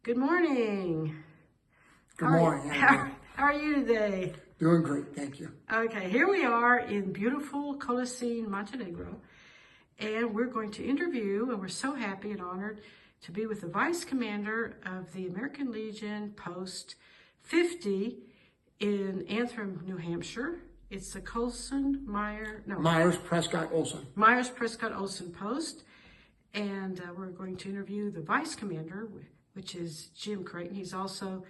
Good morning. Good morning. How are you today? Doing great, thank you. Okay, here we are in beautiful Creighton, Montenegro, and we're going to interview, and we're so happy and honored to be with the Vice Commander of the American Legion Post 50 in Antrim, New Hampshire. It's the Myers-Prescott-Olson. Myers-Prescott-Olson Post, and we're going to interview the Vice Commander, which is Jim Creighton. He's also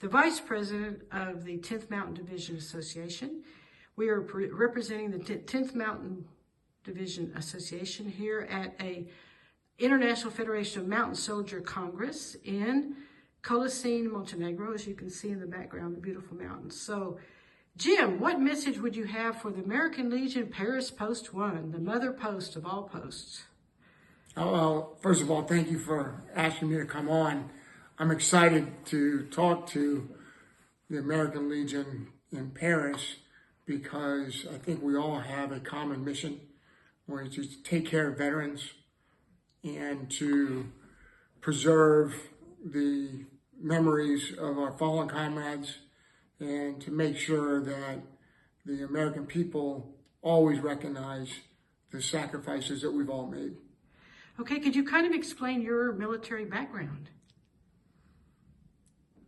the Vice President of the 10th Mountain Division Association. We are representing the 10th Mountain Division Association here at a International Federation of Mountain Soldier Congress in Creighton, Montenegro, as you can see in the background, the beautiful mountains. So, Jim, what message would you have for the American Legion Paris Post 1, the mother post of all posts? Well, first of all, thank you for asking me to come on. I'm excited to talk to the American Legion in Paris because I think we all have a common mission, which is to take care of veterans and to preserve the memories of our fallen comrades and to make sure that the American people always recognize the sacrifices that we've all made. Okay, could you kind of explain your military background?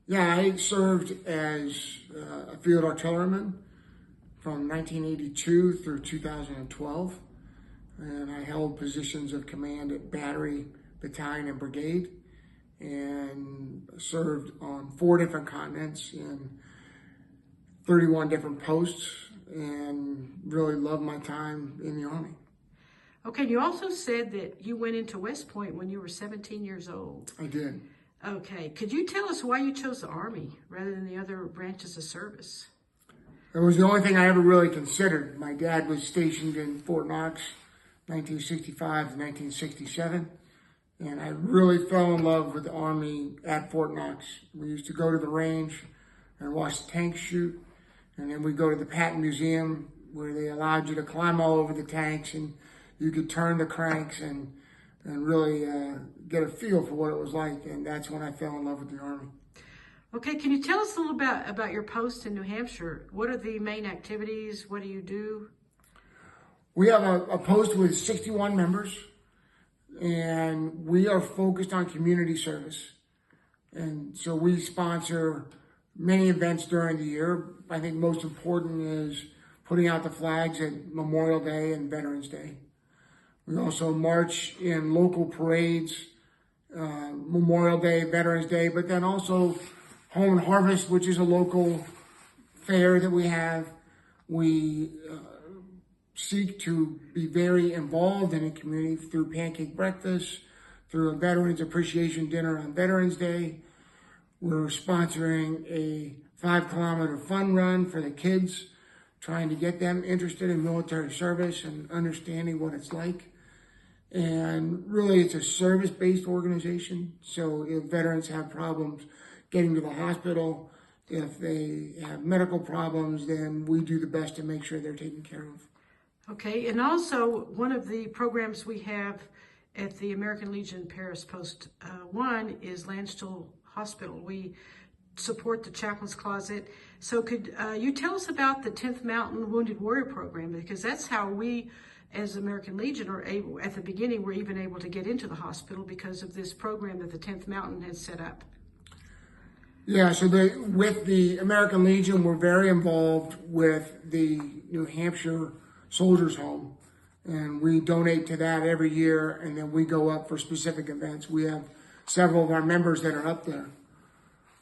Yeah, I served as a field artilleryman from 1982 through 2012, and I held positions of command at battery, battalion, and brigade, and served on 4 different continents in 31 different posts, and really loved my time in the Army. Okay, you also said that you went into West Point when you were 17 years old. I did. Okay, could you tell us why you chose the Army rather than the other branches of service? It was the only thing I ever really considered. My dad was stationed in Fort Knox, 1965 to 1967, and I really fell in love with the Army at Fort Knox. We used to go to the range and watch the tanks shoot, and then we'd go to the Patton Museum where they allowed you to climb all over the tanks and you could turn the cranks and really get a feel for what it was like, and that's when I fell in love with the Army. Okay, can you tell us a little bit about your post in New Hampshire? What are the main activities? What do you do? We have a post with 61 members, and we are focused on community service. And so we sponsor many events during the year. I think most important is putting out the flags at Memorial Day and Veterans Day. We also march in local parades, Memorial Day, Veterans Day, but then also Home and Harvest, which is a local fair that we have. We seek to be very involved in the community through pancake breakfast, through a Veterans Appreciation Dinner on Veterans Day. We're sponsoring a 5-kilometer fun run for the kids, trying to get them interested in military service and understanding what it's like. And really, it's a service-based organization. So if veterans have problems getting to the hospital, if they have medical problems, then we do the best to make sure they're taken care of. Okay, and also one of the programs we have at the American Legion Paris Post 1 is Landstuhl Hospital. We support the Chaplain's Closet. So could you tell us about the 10th Mountain Wounded Warrior Program? Because that's how we, as American Legion, are able, at the beginning, we're even able to get into the hospital because of this program that the 10th Mountain has set up. Yeah, so with the American Legion, we're very involved with the New Hampshire Soldiers Home, and we donate to that every year, and then we go up for specific events. We have several of our members that are up there.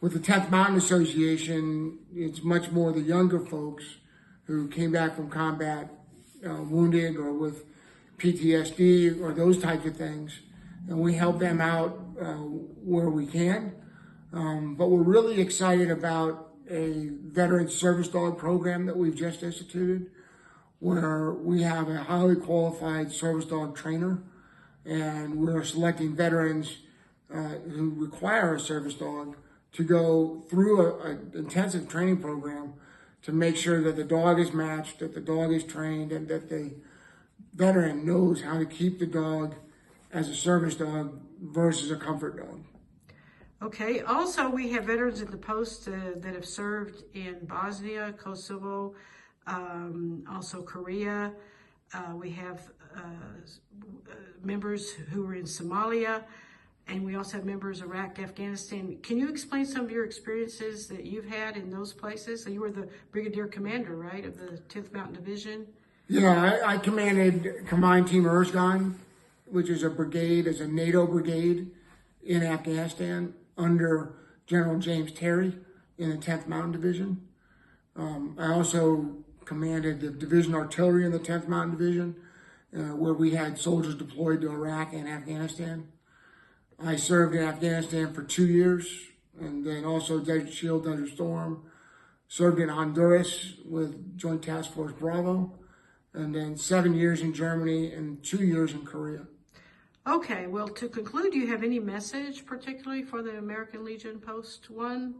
With the 10th Mountain Association, it's much more the younger folks who came back from combat, wounded or with PTSD or those types of things, and we help them out where we can. But we're really excited about a veteran service dog program that we've just instituted, where we have a highly qualified service dog trainer, and we're selecting veterans who require a service dog to go through an intensive training program to make sure that the dog is matched, that the dog is trained, and that the veteran knows how to keep the dog as a service dog versus a comfort dog. Okay. Also, we have veterans at the post that have served in Bosnia, Kosovo, also Korea. We have members who were in Somalia, and we also have members of Iraq, Afghanistan. Can you explain some of your experiences that you've had in those places? So you were the brigadier commander, right, of the 10th Mountain Division? Yeah, I commanded Combined Team Erzgan, which is a brigade, is a NATO brigade in Afghanistan under General James Terry in the 10th Mountain Division. I also commanded the division artillery in the 10th Mountain Division, where we had soldiers deployed to Iraq and Afghanistan. I served in Afghanistan for 2 years, and then also Desert Shield, Desert Storm. Served in Honduras with Joint Task Force Bravo, and then 7 years in Germany and 2 years in Korea. Okay, well, to conclude, do you have any message particularly for the American Legion Post 1,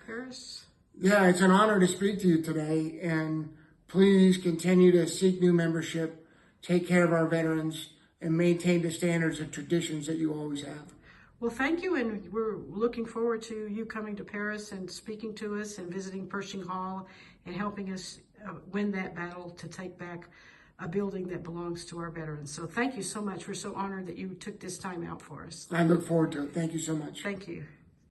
Paris? Yeah, it's an honor to speak to you today, and please continue to seek new membership, take care of our veterans, and maintain the standards and traditions that you always have. Well, thank you, and we're looking forward to you coming to Paris and speaking to us and visiting Pershing Hall and helping us win that battle to take back a building that belongs to our veterans. So thank you so much. We're so honored that you took this time out for us. I look forward to it. Thank you so much. Thank you.